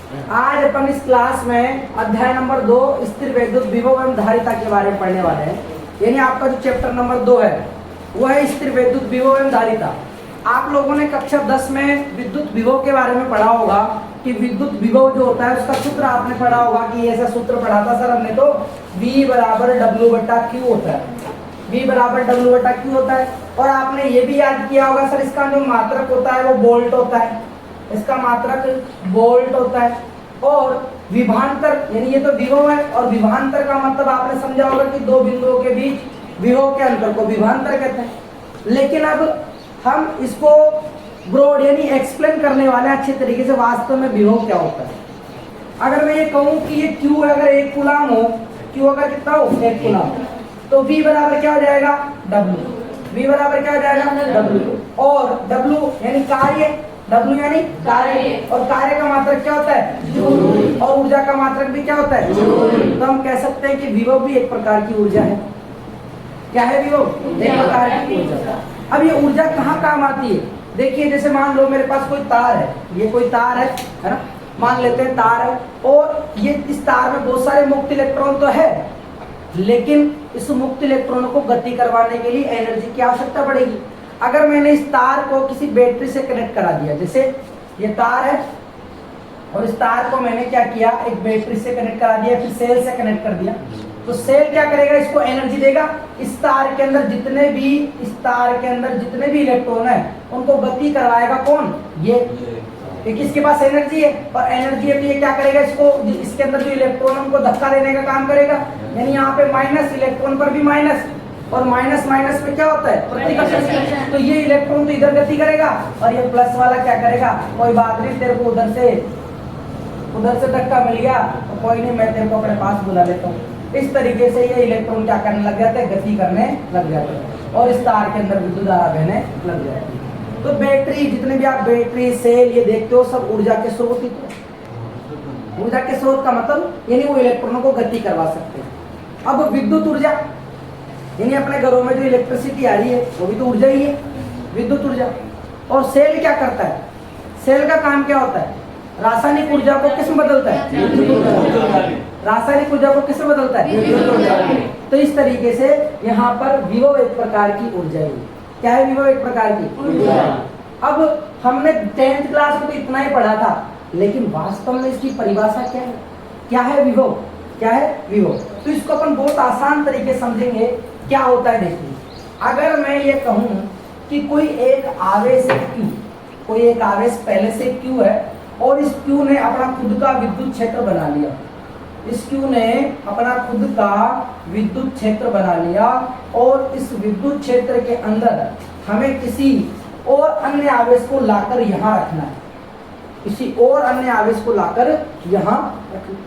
आज अपन इस क्लास में अध्याय नंबर 2 स्थिर वैद्युत विभव एवं धारिता के बारे में पढ़ने वाले हैं। यानी आपका जो चैप्टर नंबर 2 है वो है स्थिर वैद्युत विभव एवं धारिता। आप लोगों ने कक्षा 10 में विद्युत विभव के बारे में पढ़ा होगा कि विद्युत विभव जो होता है उसका सूत्र आपने पढ़ा होगा कि ऐसा सूत्र पढ़ा था सर हमने, तो V बराबर W/Q होता है। V बराबर W/Q होता है। और आपने ये भी याद किया होगा सर इसका जो मात्रक होता है वो वोल्ट होता है, इसका मात्रक वोल्ट होता है। और विभवांतर यानी ये तो विभव है, और विभवांतर का मतलब आपने समझा होगा कि दो बिंदुओं के बीच विभव के अंतर को विभवांतर कहते हैं। लेकिन अब हम इसको ब्रॉड यानी एक्सप्लेन करने वाले अच्छे तरीके से वास्तव में विभव क्या होता है। अगर मैं ये कहूं कि ये Q अगर 1 कूलम हो, Q अगर कितना हो 1 कूलम, तो V बराबर क्या हो जाएगा W। V बराबर क्या हो जाएगा W। और W यानी कार्य, W यानी कार्य, और कार्य का मात्रक क्या होता है जूल, और ऊर्जा का मात्रक भी क्या होता है जूल। तो हम कह सकते हैं कि विभव भी एक प्रकार की ऊर्जा है। क्या है विभव? एक प्रकार की ऊर्जा। अब ये ऊर्जा कहाँ काम आती है? देखिए जैसे मान लो मेरे पास कोई तार है, ये कोई तार है ना, मान लेते हैं तार है, और ये इस तार में बहुत सारे मुक्त इलेक्ट्रॉन तो है, लेकिन इस मुक्त इलेक्ट्रॉनों को गति करवाने के लिए एनर्जी की आवश्यकता पड़ेगी। अगर मैंने इस तार को किसी बैटरी से कनेक्ट करा दिया, जैसे ये तार है और इस तार को मैंने क्या किया एक बैटरी से कनेक्ट करा दिया, फिर सेल से कनेक्ट कर दिया, तो सेल क्या करेगा इसको एनर्जी देगा। इस तार के अंदर जितने भी इलेक्ट्रॉन है उनको गति करवाएगा कौन? ये, क्योंकि इसके पास एनर्जी है, और एनर्जी है तो ये क्या करेगा इसको, इसके अंदर जो इलेक्ट्रॉन उनको धक्का देने का काम करेगा। यानी यहाँ पे माइनस, इलेक्ट्रॉन पर भी माइनस, और माइनस माइनस पे क्या होता है प्रतिकर्षण। तो ये इलेक्ट्रॉन तो इधर गति करेगा और ये प्लस वाला क्या करेगा, कोई बात नहीं तेरे को उधर से धक्का मिल गया तो कोई नहीं, मैं तेरे को अपने पास बुला लेता हूँ। इस तरीके से ये इलेक्ट्रॉन क्या करने लग जाते हैं, गति करने लग जाते हैं, और इस तार के अंदर विद्युत धारा बहने लग जाती है। तो बैटरी, जितने भी आप बैटरी सेल ये देखते हो सब ऊर्जा के स्रोत ही तो। ऊर्जा के स्रोत का मतलब यानी वो इलेक्ट्रॉनों को गति करवा सकते हैं। अब विद्युत ऊर्जा यानी अपने घरों में जो इलेक्ट्रिसिटी आ रही है वो भी तो ऊर्जा ही है, विद्युत ऊर्जा। और सेल क्या करता है? सेल का काम क्या होता है? रासायनिक ऊर्जा को किस में बदलता है? रासायनिक ऊर्जा को किस में बदलता है? तो इस तरीके से यहाँ पर विभव एक प्रकार की ऊर्जा है। क्या है विभव? एक प्रकार की ऊर्जा। अब हमने 10th क्लास में तो इतना ही पढ़ा था, लेकिन वास्तव में इसकी परिभाषा क्या है? क्या है विभव? क्या है विभव? तो इसको अपन बहुत आसान तरीके से समझेंगे। क्या होता है देखिए, अगर मैं ये कहूँ कि कोई एक आवेश है Q, कोई एक आवेश पहले से Q है, और इस Q ने अपना खुद का विद्युत क्षेत्र बना लिया, इस Q ने अपना खुद का विद्युत क्षेत्र बना लिया, और इस विद्युत क्षेत्र के अंदर हमें किसी और अन्य आवेश को लाकर यहाँ रखना है, किसी और अन्य आवेश को लाकर यहाँ रखना।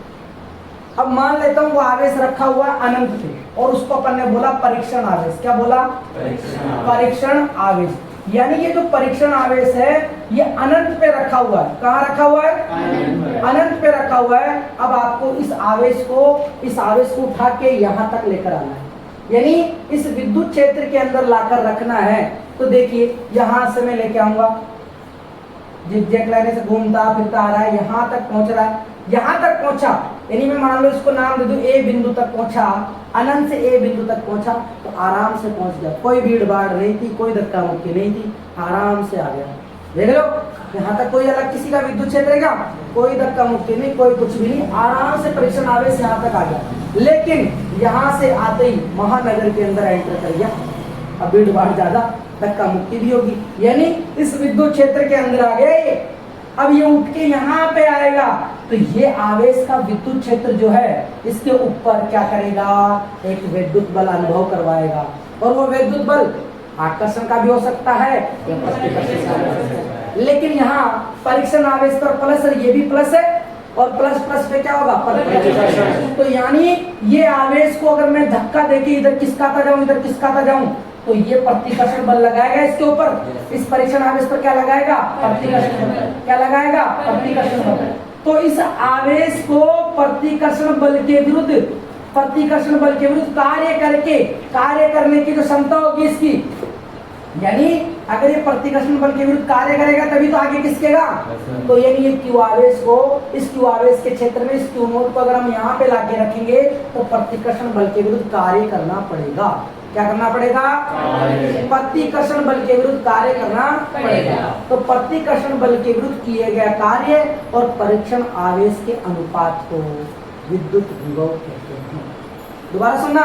अब मान लेता हूँ वो आवेश रखा हुआ है अनंत पे, और उसको अपन ने बोला परीक्षण आवेश। क्या बोला? परीक्षण आवेश। यानी ये जो परीक्षण आवेश है ये अनंत पे रखा हुआ है। कहाँ रखा हुआ है? अनंत पे रखा हुआ है। अब आपको इस आवेश को उठा के यहाँ तक लेकर आना है, यानी इस विद्युत क्षेत्र के अंदर लाकर रखना है। तो देखिए यहाँ से मैं लेके आऊंगा, जिग-जैग लाइन से घूमता फिरता आ रहा है, यहाँ तक पहुंच रहा है। यहाँ तक पहुंचा यानी मैं मान लो इसको नाम दे दूं ए बिंदु तक पहुंचा, अनंत से ए बिंदु तक पहुंचा, तो आराम से पहुंच गया, कोई भीड़ भाड़ नहीं थी, कोई धक्का मुक्की नहीं थी, आराम से आ गया। देख लो यहाँ तक कोई अलग किसी का विद्युत क्षेत्र है क्या? कोई धक्का मुक्की नहीं, कोई कुछ भी नहीं, आराम से परीक्षण आवेश यहाँ तक आ गया। लेकिन यहाँ से आते ही महानगर के अंदर एंटर कर गया, अब भीड़ भाड़ ज्यादा, धक्का मुक्की भी होगी, यानी इस विद्युत क्षेत्र के अंदर आ गया ये। अब ये उठ के यहाँ पे आएगा, तो ये आवेश का विद्युत क्षेत्र जो है इसके ऊपर क्या करेगा, एक विद्युत बल अनुभव करवाएगा। और वो विद्युत बल आकर्षण का भी हो सकता है या प्रतिकर्षण का भी हो सकता है। लेकिन यहाँ परीक्षण आवेश पर प्लस है, ये भी प्लस है, और प्लस प्लस पे क्या होगा प्रतिकर्षण। तो यानी ये आवेश को अगर मैं धक्का देके इधर खिसकाता जाऊं, इधर खिसकाता जाऊं, तो ये प्रतिकर्षण बल लगाएगा इसके ऊपर। इस परीक्षण आवेश पर क्या लगाएगा? प्रतिकर्षण बल। क्या लगाएगा? प्रतिकर्षण बल। तो इस आवेश को प्रतिकर्षण बल के विरुद्ध कार्य करने की जो क्षमता होगी इसकी, यानी अगर ये प्रतिकर्षण बल के विरुद्ध कार्य करेगा तभी तो आगे खिसकेगा। तो यानी ये क्यू आवेश को, इस क्यू आवेश के क्षेत्र में इस क्यू नोट को अगर हम यहाँ पे लाके रखेंगे तो प्रतिकर्षण बल के विरुद्ध कार्य करना पड़ेगा। क्या करना पड़ेगा? प्रतिकर्षण बल के विरुद्ध कार्य करना पड़ेगा। तो प्रतिकर्षण बल के विरुद्ध किए गए कार्य और परीक्षण आवेश के अनुपात को विद्युत विभव कहते हैं। दोबारा सुनना,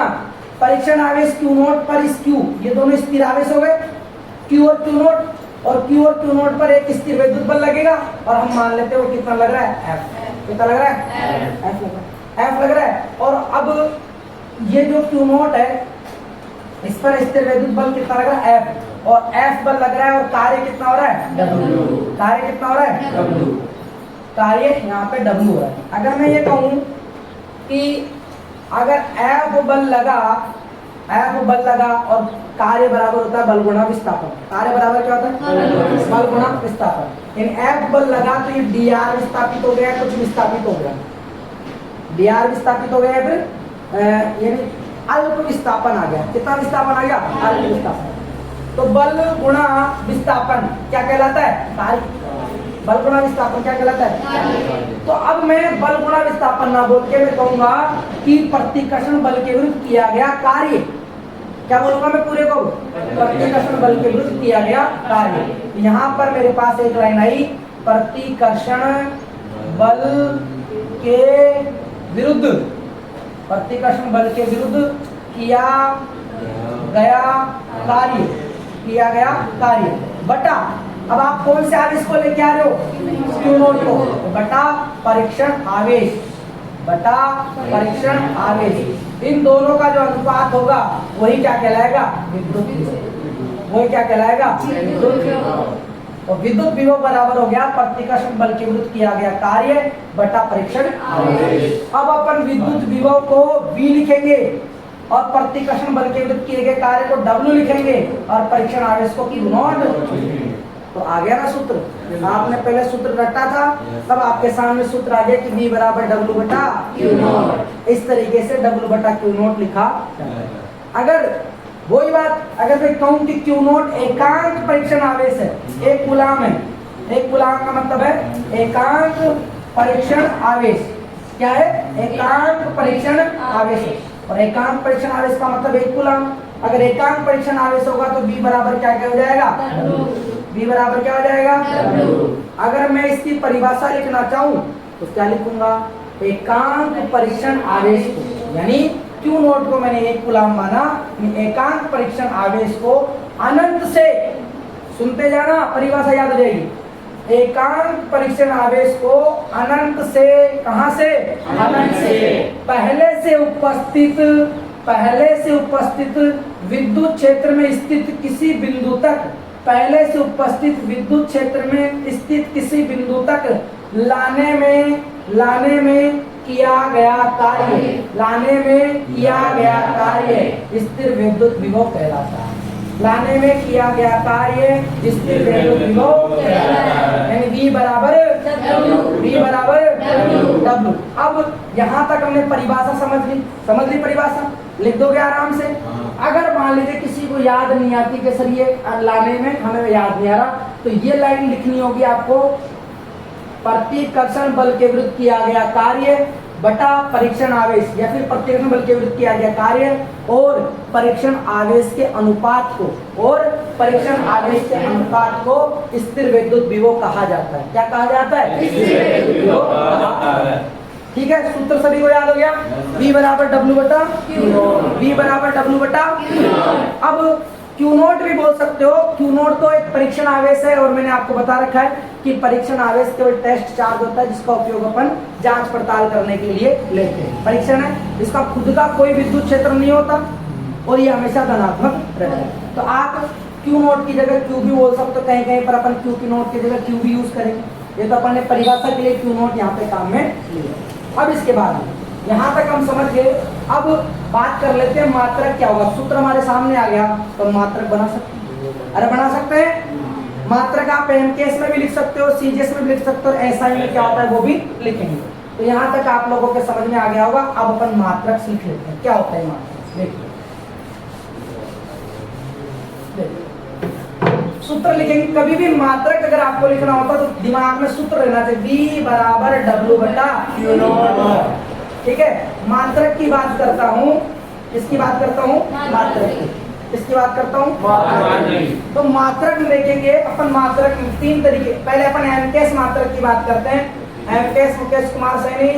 परीक्षण आवेश क्यू नोट पर इस क्यू, ये दोनों स्थिर आवेश हो गए, क्यू और क्यू नोट, और क्यू और क्यू नोट पर एक स्थिर विद्युत बल लगेगा और हम मान लेते हैं वो कितना लग रहा है? F। कितना लग रहा है? F लग रहा है, F लग रहा है। और अब ये जो क्यू नोट है इस पर स्थिर विद्युत बल कितना लग रहा है? F। और F बल लग रहा है और कार्य कितना हो रहा है? W। कार्य कितना हो रहा है? W। कार्य यहाँ पे W हो रहा है। अगर मैं ये कहूँ कि अगर F बल लगा और कार्य बराबर होता है बल गुणा विस्थापन। कार्य बराबर क्या होता है? बल गुणा विस्थापन। इन F बल लगा तो ये dr विस्थापित हो गया, कुछ विस्थापित हो गया, dr विस्थापित हो गया, फिर यानी अल्प विस्थापन आ गया। कितना विस्थापन आ गया? अल्प विस्थापन। तो बल गुणा विस्थापन क्या कहलाता है? कार्य। बल गुणा विस्थापन क्या कहलाता है? तो अब मैं बल गुणा विस्थापन ना बोल के मैं कहूंगा कि प्रतिकर्षण बल के विरुद्ध किया गया कार्य। क्या बोलूंगा मैं पूरे को? प्रतिकर्षण बल के विरुद्ध किया गया कार्य। यहाँ पर मेरे पास एक लाइन आई, प्रतिकर्षण बल के विरुद्ध, प्रतिकर्षण बल के विरुद्ध किया गया कार्य, किया गया कार्य बटा, अब आप कौन से आवेश को लेके आ रहे हो? क्यू नोट को, बटा परीक्षण आवेश, बटा परीक्षण आवेश। इन दोनों का जो अनुपात होगा वही क्या कहलाएगा? विद्युत विभव। वही क्या कहलाएगा? विद्युत विभव। और विद्युत विभव बराबर हो गया प्रतिकर्षण बल के विरुद्ध किया गया कार्य बटा परीक्षण आवेश। अब अपन विद्युत विभव को V लिखेंगे और प्रतिकर्षण बल के विरुद्ध किए गए कार्य को W लिखेंगे और परीक्षण आवेश को Q नॉट। तो आ गया ना सूत्र? आपने पहले सूत्र रटा था, तब आपके सामने सूत्र आ गया कि V बराबर W बटा Q नॉट। इस तरीके से W बटा Q नॉट लिखा। अगर वही बात अगर मैं कहूँ कि Q नॉट एकांक परीक्षण आवेश है, एक कूलाम है, एक कूलाम का मतलब है एकांक परीक्षण आवेश। क्या है? एकांक परीक्षण आवेश। और एकांक परीक्षण आवेश का मतलब एक कूलाम। अगर एकांक परीक्षण आवेश होगा तो V बराबर क्या हो जाएगा? V बराबर क्या हो जाएगा? अगर मैं इसकी परिभाषा लिखना चाहूँ तो क्या लिखूंगा? एकांक परीक्षण आवेश को, यानी Q नोट को मैंने एक कूलाम माना, एकांक परीक्षण आवेश को अनंत से, सुनते जाना परिभाषा याद हो जाएगी, एकांक परीक्षण आवेश को अनंत से, कहां से? अनंत से पहले से उपस्थित विद्युत क्षेत्र में स्थित किसी बिंदु तक, पहले से उपस्थित विद्युत क्षेत्र में स्थित किसी बिंदु तक लाने में किया गया कार्य, लाने में किया गया कार्य स्थिर विद्युत विभव कहलाता है। लाने में किया गया कार्य स्थिर विद्युत विभव कहलाता है। यानी V बराबर W। अब यहाँ तक हमने परिभाषा समझ ली परिभाषा, लिख दोगे आराम से। अगर मान लीजिए किसी को याद नहीं आती कि सर ये लाने में हमें याद नहीं आ रहा, तो ये लाइन लिखनी होगी आपको, प्रतिकर्षण बल के विरुद्ध किया गया कार्य बटा परीक्षण आवेश, या फिर प्रतिकर्षण बल के विरुद्ध किया गया कार्य और परीक्षण आवेश के अनुपात को, और परीक्षण आवेश के अनुपात को स्थिर विद्युत विभव कहा जाता है। क्या कहा जाता है? स्थिर विद्युत विभव। ठीक है, सूत्र सभी को याद हो गया? V बराबर W बटा V बराबर W बटा। अब Q नोट भी बोल सकते हो। Q नोट तो एक परीक्षण आवेश है और मैंने आपको बता रखा है कि परीक्षण आवेश केवल टेस्ट चार्ज होता है जिसका उपयोग अपन जांच पड़ताल करने के लिए लेते हैं। परीक्षण है, इसका खुद का कोई विद्युत क्षेत्र नहीं होता और ये हमेशा धनात्मक रहता है। तो आप Q नोट की जगह Q भी बोल सकते हो, कहीं कहीं पर अपन Q की नोट की जगह Q भी यूज करेंगे। ये तो अपन ने परिभाषा के लिए Q नोट यहाँ पे काम में लिया। अब इसके बाद यहाँ तक हम समझ गए। अब बात कर लेते हैं मात्रक क्या होगा। सूत्र हमारे सामने आ गया तो मात्रक बना सकते हैं। अरे बना सकते हैं। मात्रक आप एमकेएस में भी लिख सकते हो, सीजीएस में भी लिख सकते हो, एसआई में क्या होता है वो भी लिखेंगे। तो यहाँ तक आप लोगों के समझ में आ गया होगा। अब अपन मात्रक सीख लेते हैं, क्या होता है मात्रक। देखिए सूत्र लिखेंगे, कभी भी मात्रक अगर आपको लिखना होता तो दिमाग में सूत्र रहना चाहिए, V बराबर W बटा Q नॉट। ठीक है, मात्रक की बात करता हूँ, किसकी बात करता हूँ? मात्रक की। किसकी बात करता हूँ? तो मात्रक देखेंगे अपन, मात्रक तीन तरीके, पहले अपन एमकेस मात्रक की बात करते हैं। एमकेस मुकेश कुमार सैनी,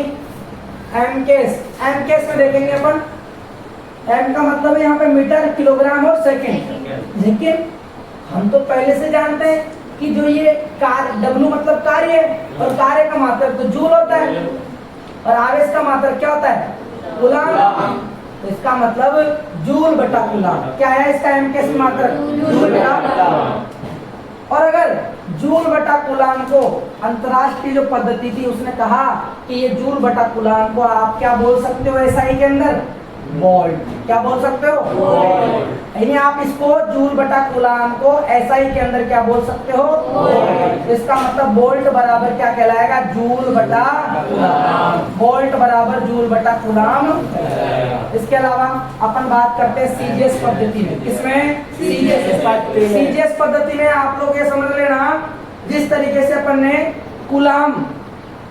एमकेस में देखेंगे अपन, एम का मतलब है यहाँ पे मीटर, किलोग्राम और सेकंड। लेकिन हम तो पहले से जानते हैं कि जो ये W मतलब कार्य है, और कार्य का मात्रक तो जूल होता है, और आवेश का मात्रक क्या होता है? कूलाम। तो इसका मतलब जूल बटा कूलाम। क्या है इसका एमकेस मात्रक? जूल बटा कूलाम। और अगर जूल बटा कूलाम को अंतरराष्ट्रीय जो पद्धति थी उसने कहा कि ये जूल बटा कूलाम को आप क्या बोल सकते हो एसआई के अंदर? वोल्ट। क्या बोल सकते हो? वोल्ट। यानी आप इसको जूल बटा कूलाम को एसआई के अंदर क्या बोल सकते हो? वोल्ट। इसका मतलब वोल्ट बराबर क्या कहलाएगा? जूल बटा कूलाम। वोल्ट बराबर जूल बटा कूलाम। इसके अलावा अपन बात करते हैं सीजीएस पद्धति में। किसमें? सीजीएस पद्धति में आप लोग ये समझ लेना, जिस तरीके से अपन ने कूलाम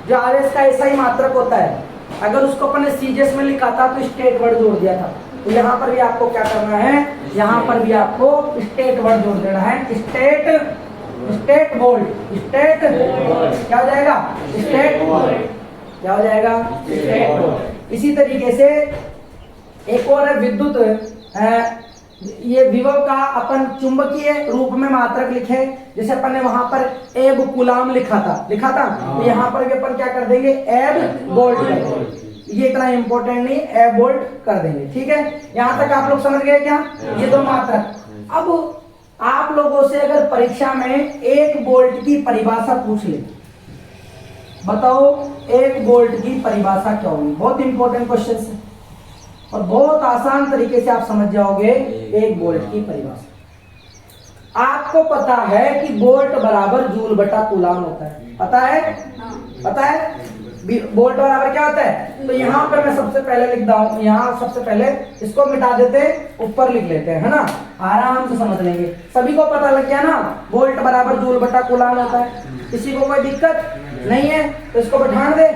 जो आवेश का एसआई मात्रक होता है, अगर उसको अपन ने सीजीएस में लिखा था तो स्टेट वर्ड जोड़ दिया था, तो यहाँ पर भी आपको क्या करना है? यहाँ पर भी आपको स्टेट वर्ड जोड़ देना है। स्टेट वोल्ट, स्टेट क्या हो जाएगा? State volt. क्या हो जाएगा? State volt. इसी तरीके से एक और है विद्युत, ये विभव का अपन चुंबकीय रूप में मात्रक लिखे, जैसे अपन ने वहां पर एब कूलाम लिखा था, तो यहाँ पर भी अपन क्या कर देंगे? एब वोल्ट। ये इतना इंपॉर्टेंट नहीं, एब वोल्ट कर देंगे। ठीक है, यहाँ तक आप लोग समझ गए क्या? ये दो मात्रक। अब आप लोगों से अगर परीक्षा में 1 वोल्ट की परिभाषा पूछ ले, बताओ 1 वोल्ट की परिभाषा क्या होगी? बहुत इंपॉर्टेंट क्वेश्चन है और बहुत आसान तरीके से आप समझ जाओगे 1 वोल्ट की परिभाषा। आपको पता है कि वोल्ट बराबर जूल बटा कूलाम होता है, पता है? पता है वोल्ट बराबर क्या होता है? तो यहाँ पर मैं सबसे पहले लिखता हूँ, यहाँ सबसे पहले इसको मिटा देते हैं, ऊपर लिख लेते हैं, है ना? आराम से समझ लेंगे। सभी को पता लग गया ना, वोल्ट बराबर जूल बटा कूलाम होता है। किसी को कोई दिक्कत नहीं है तो इसको बैठान दे,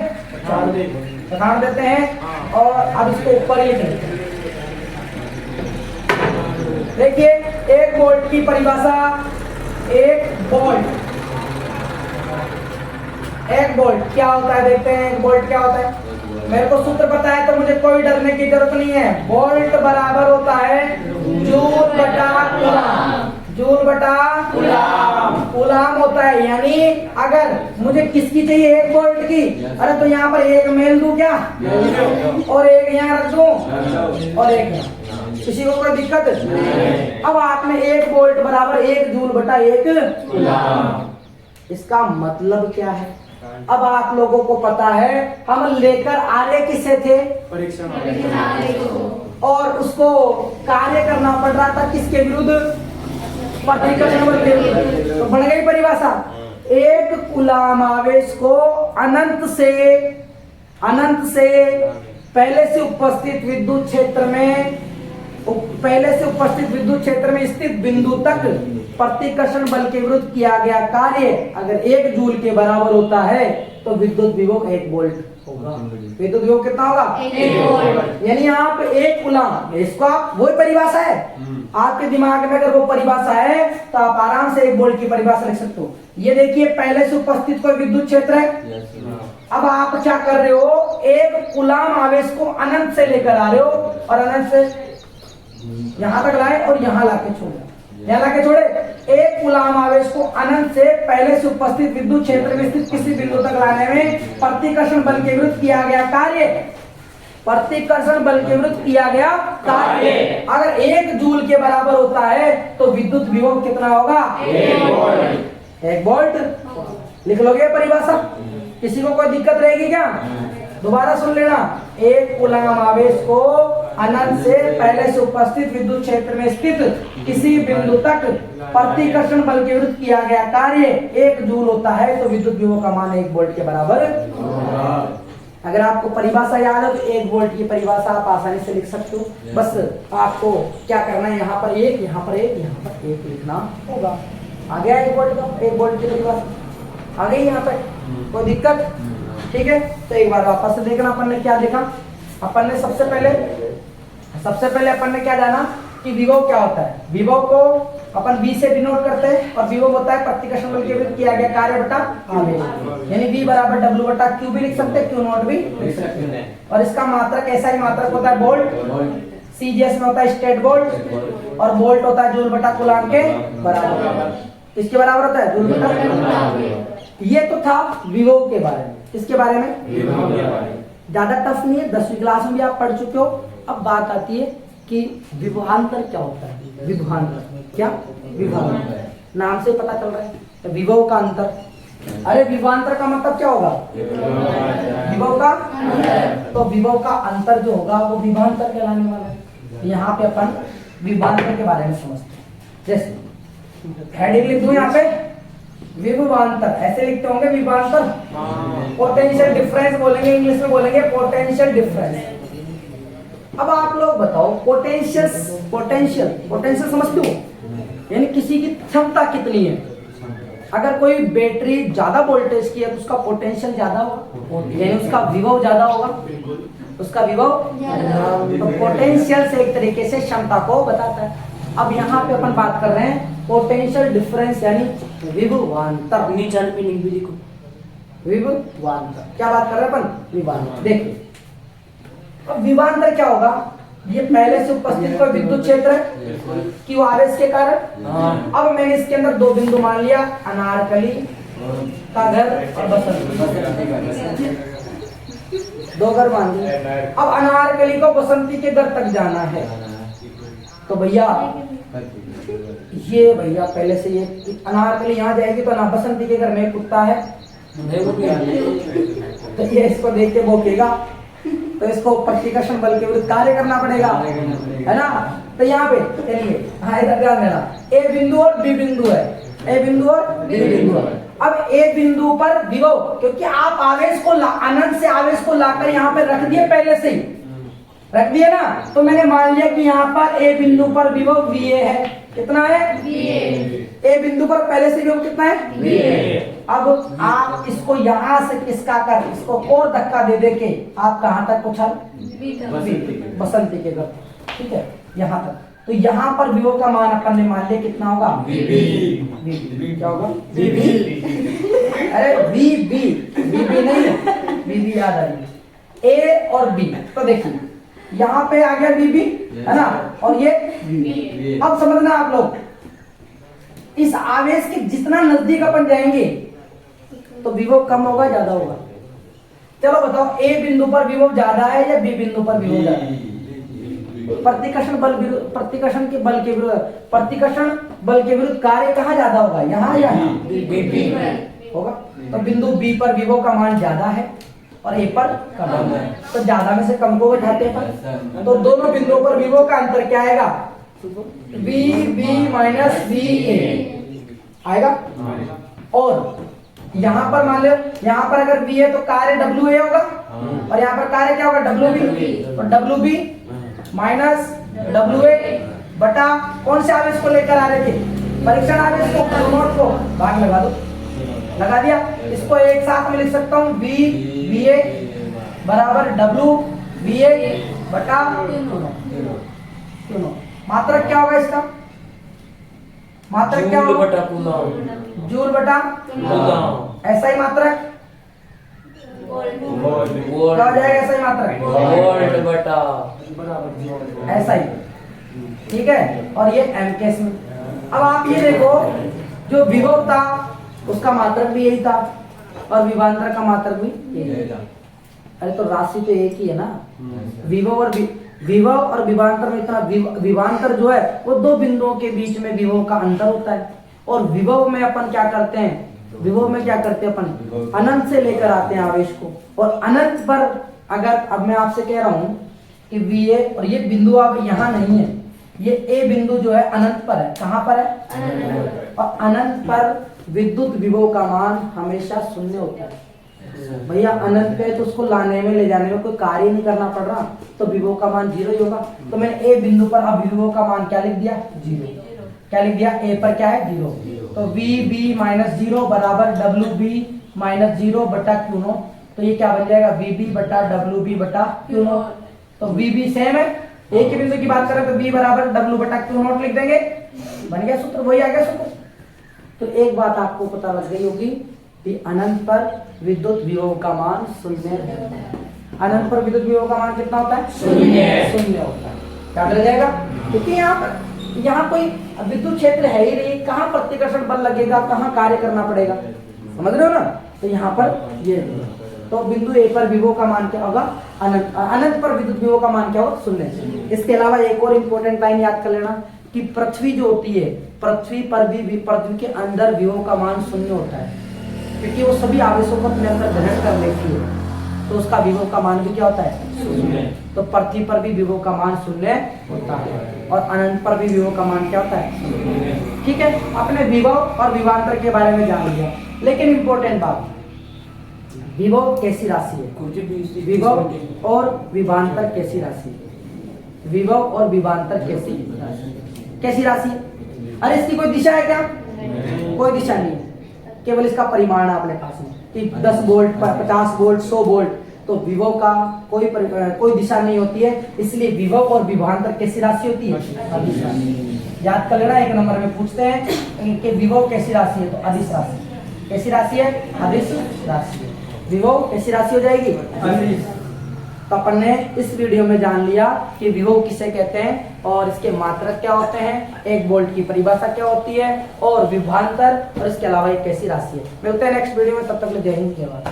बैठान देते हैं और अब इसको ऊपर ही लिख लेते हैं। देखिए 1 वोल्ट की परिभाषा, 1 वोल्ट क्या होता है? देखते हैं 1 वोल्ट क्या होता है। मेरे को सूत्र पता है तो मुझे कोई डरने की जरूरत नहीं है। वोल्ट बराबर होता है जूल बटा कूलाम। जूल बटा कूलाम होता है। यानी अगर मुझे किसकी चाहिए 1 वोल्ट की, अरे तो यहाँ पर 1 मेल दूं क्या? और 1 यहाँ रख दूं और 1 यहाँ। किसी को कोई दिक्कत? अब आपने 1 वोल्ट बराबर 1 जूल बटा 1 कूलाम, इसका मतलब क्या है? अब आप लोगों को पता है हम लेकर आ रहे किसे थे? परीक्षा में, और उसको कार्य करना पड़ रहा था किसके विरुद्ध? प्रतिकर्षण बल के विरुद्ध। तो बन गई परिभाषा, 1 कूलाम आवेश को अनंत से पहले से उपस्थित विद्युत क्षेत्र में स्थित बिंदु तक प्रतिकर्षण बल के विरुद्ध किया गया कार्य अगर 1 जूल के बराबर होता है तो विद्युत विभव 1 वोल्ट होगा। विद्युत विभव कितना होगा? 1 वोल्ट। यानी आप 1 कूलाम, इसको आप वही परिभाषा है आपके दिमाग में, अगर वो परिभाषा है तो आप आराम से 1 वोल्ट की परिभाषा लिख सकते हो। ये देखिए पहले से उपस्थित कोई विद्युत क्षेत्र है। अब आप क्या कर रहे हो? 1 कूलाम आवेश को अनंत से लेकर आ रहे हो और अनंत से यहां तक लाए और यहां लाके छोड़े, यहाँ लाके छोड़े। 1 कूलाम आवेश को अनंत से पहले से उपस्थित विद्युत क्षेत्र में स्थित किसी बिंदु तक लाने में प्रतिकर्षण बल के विरुद्ध किया गया कार्य, प्रतिकर्षण बल के विरुद्ध किया गया कार्य अगर 1 जूल के बराबर होता है तो विद्युत विभव कितना होगा? 1 वोल्ट। लिख लोगे परिभाषा? किसी को कोई दिक्कत रहेगी क्या? दोबारा सुन लेना, 1 कूलाम आवेश को अनंत से पहले से उपस्थित विद्युत क्षेत्र में स्थित किसी बिंदु तक प्रतिकर्षण बल के विरुद्ध किया गया कार्य 1 जूल होता है तो विद्युत विभव का मान 1 वोल्ट के बराबर। अगर आपको परिभाषा याद है तो 1 वोल्ट की परिभाषा आप आसानी से लिख सकते हो। बस आपको क्या करना है, यहाँ पर 1, यहाँ पर 1, यहाँ पर 1 लिखना होगा। आ गया 1 वोल्ट का, 1 वोल्ट की परिभाषा आ गई यहाँ पे, कोई दिक्कत? ठीक है, तो एक बार वापस से देखना अपन ने क्या देखा। अपन ने सबसे पहले अपन ने क्या जाना कि विभव क्या होता है। विभव को अपन V से डिनोट करते हैं और विभव होता है प्रतिकर्षण बल के विरुद्ध किया गया कार्य बटा आवेश, यानी V बराबर W बटा Q भी लिख सकते हैं, Q नॉट भी लिख सकते हैं। और इसका मात्रक ऐसा ही मात्रक होता है वोल्ट, CGS में होता है स्टेट वोल्ट, और वोल्ट होता है जूल बटा कूलाम के बराबर। किसके बराबर होता है? जूल बटा। ये तो था विभव के बारे में। किसके बारे में? ज्यादा टफ नहीं है, 10वीं क्लास में भी आप पढ़ चुके हो। अब बात आती है कि विभवांतर क्या होता है। विभवांतर क्या? विभवांतर नाम से पता चल रहा है, तो विभव का अंतर। अरे विभवांतर का मतलब क्या होगा? विभव का, तो विभव का अंतर जो होगा वो विभवांतर कहलाने वाला है। यहाँ पे अपन विभवांतर के बारे में समझते हैं। जैसे हेडिंग लिख दूं यहाँ पे विभवांतर, ऐसे लिखते होंगे विभवांतर। पोटेंशियल डिफरेंस बोलेंगे, इंग्लिश में बोलेंगे पोटेंशियल डिफरेंस। अब आप लोग बताओ पोटेंशियल समझते हो? यानी किसी की क्षमता कितनी है। अगर कोई बैटरी ज्यादा वोल्टेज की है तो उसका पोटेंशियल ज्यादा होगा, यानी उसका विभव ज्यादा होगा, उसका विभव। तो पोटेंशियल से एक तरीके से क्षमता को बताता है। अब यहाँ पे अपन बात कर रहे हैं पोटेंशियल डिफरेंस यानी विभवांतर। विभवांतर क्या बात कर रहे हैं अपन? विभवांतर। देखिए अब विभवांतर क्या होगा? ये पहले से उपस्थित कोई विद्युत क्षेत्र है कि वो आवेश के कारण। अब मैंने इसके अंदर 2 बिंदु मान लिया, अनारकली का घर और बसंती, 2 घर मान लिए। अब अनारकली को बसंती के घर तक जाना है, तो भैया ये भैया पहले से ये अनारकली यहाँ जाएगी तो ना बसंती के घर में एक कुत्ता है, तो ये इसको देख के भौंकेगा, तो इसको प्रतिकर्षण बल के विरुद्ध कार्य करना पड़ेगा, है ना। तो यहाँ पे चलिए, हाँ इधर ध्यान देना, ए बिंदु और बी बिंदु है, ए बिंदु और बी बिंदु है। अब ए बिंदु पर विभव, क्योंकि आप आवेश को अनंत से आवेश को लाकर यहाँ पे रख दिए, पहले से ही रख दिए ना, तो मैंने मान लिया कि यहाँ पर ए बिंदु पर विभव VA है। कितना है? ए बिंदु पर पहले से विभव कितना है? VA। अब आप इसको यहाँ से किसका कर, इसको और धक्का दे दे के आप कहाँ तक पहुँचा? बसंती के घर, ठीक है, यहाँ तक। तो यहाँ पर विभव का मान अपन ने मान लिया कितना होगा? VB। क्या होगा? VB। अरे VB नहीं, VB याद आ रही है, A और B। तो देखिए यहाँ पे आ गया VB, है ना, और ये VA। अब समझना आप लोग, इस आवेश के जितना नजदीक अपन जाएंगे तो विभव कम होगा ज्यादा होगा? चलो बताओ, ए बिंदु पर विभव ज्यादा है या बी बिंदु पर विभव ज्यादा है? प्रतिकर्षण बल प्रतिकर्षण के बल के विरुद्ध, प्रतिकर्षण बल के विरुद्ध कार्य कहाँ ज्यादा होगा? यहाँ या बी होगा। तो बिंदु बी पर विभव का मान ज्यादा है और ए पर कम है, तो ज्यादा में से कम को घटाते हैं, तो दोनों बिंदुओं पर विभव का अंतर क्या आएगा? VB माइनस VA आएगा। और यहाँ पर मान लो, यहाँ पर अगर V है तो कार्य WA होगा, और यहाँ पर कार्य क्या होगा? WB। तो WB माइनस WA बटा कौन से आवेश को लेकर आ रहे थे? परीक्षण आवेश को, नोट को भाग लगा दो, लगा दिया। इसको एक साथ में लिख सकता हूँ, VA बराबर WBA बटा क्यों। मात्रक क्या होगा इसका? मात्रक क्या होगा? जूल बटा ऐसा ही मात्रक क्या हो जाएगा? ऐसा ही मात्रक वोल्ट बटा ऐसा ही, ठीक है। और ये एमकेस में। अब आप ये देखो, जो विभव था उसका मात्रक भी यही था और विभवांतर का मात्रक भी यही था। अरे तो राशि तो एक ही है ना। विभव और विभवांतर में इतना, विभवांतर जो है वो 2 बिंदुओं के बीच में विभव का अंतर होता है, और विभव में अपन क्या करते हैं? विभव में क्या करते हैं अपन? अनंत से लेकर आते हैं आवेश को, और अनंत पर अगर, अब मैं आपसे कह रहा हूं कि VA, और ये बिंदु अब यहाँ नहीं है, ये A बिंदु जो है अनंत पर है। कहाँ पर है? और अनंत पर विद्युत विभव का मान हमेशा 0 होता है। भैया अनंत पे तो उसको लाने में ले जाने में कोई कार्य नहीं करना पड़ रहा, तो विभव का मान 0 ही होगा। तो मैंने A बिंदु पर अब विभव का मान क्या लिख दिया? 0। क्या लिख दिया? A पर क्या है? 0। तो वी बी माइनस 0 बराबर डब्ल्यू बी माइनस 0 बटा क्यू नॉट। तो ये क्या बन जाएगा, वी बी बटा डब्ल्यू बी बटा क्यू नॉट। तो वी बी सेम है, एक ही बिंदु की बात करें तो बी बराबर डब्ल्यू बटा क्यू नॉट लिख देंगे, बन गया सूत्र, वही आ गया सूत्र। तो एक बात आपको पता लग गई होगी कि अनंत पर विद्युत विभव का मान शून्य है। अनंत पर विद्युत विभव का मान कितना होता है, शून्य होता है। क्या कर जाएगा, क्योंकि यहाँ कोई विद्युत क्षेत्र है ही नहीं, कहाँ प्रतिकर्षण बल लगेगा, कहाँ कार्य करना पड़ेगा, समझ रहे हो ना। तो यहाँ पर ये तो बिंदु ए पर विभव का मान क्या होगा, अनंत। अनंत पर विद्युत विभव का मान क्या होगा, शून्य। इसके अलावा एक और इंपॉर्टेंट लाइन याद कर लेना कि पृथ्वी जो होती है, पृथ्वी पर भी पृथ्वी के अंदर विभव का मान शून्य होता है, क्योंकि वो सभी आवेशों को अपने अंदर ग्रहण कर लेती है, तो उसका विभव का मान भी क्या होता है, शून्य। तो पृथ्वी पर भी विभव का मान शून्य होता है और अनंत पर भी विभव का मान क्या होता है। ठीक है, अपने विभव और विभवांतर के बारे में जान लिया, लेकिन इंपॉर्टेंट बात, विभव कैसी राशि है, विभव और विभवांतर कैसी राशि है, विभव और विभवांतर कैसी राशि है। अरे इसकी कोई दिशा है क्या, कोई दिशा नहीं है, केवल इसका परिमाण आपने पास में कि 10 वोल्ट 50 वोल्ट 100 वोल्ट। तो विभव का कोई दिशा नहीं होती है, इसलिए विभव और विभवांतर कैसी राशि होती है, अदिश राशि। याद कर लेना, एक नंबर में पूछते हैं कि विभव कैसी राशि है, तो अदिश राशि। कैसी राशि है, अदिश राशि। विभव कैसी राशि हो जाएगी, अदिश। तो अपन ने इस वीडियो में जान लिया कि विभव किसे कहते हैं और इसके मात्रक क्या होते हैं, 1 वोल्ट की परिभाषा क्या होती है और विभवांतर, और इसके अलावा एक कैसी राशि है। मिलते हैं नेक्स्ट वीडियो में, तब तक के लिए जय हिंद, जय भारत।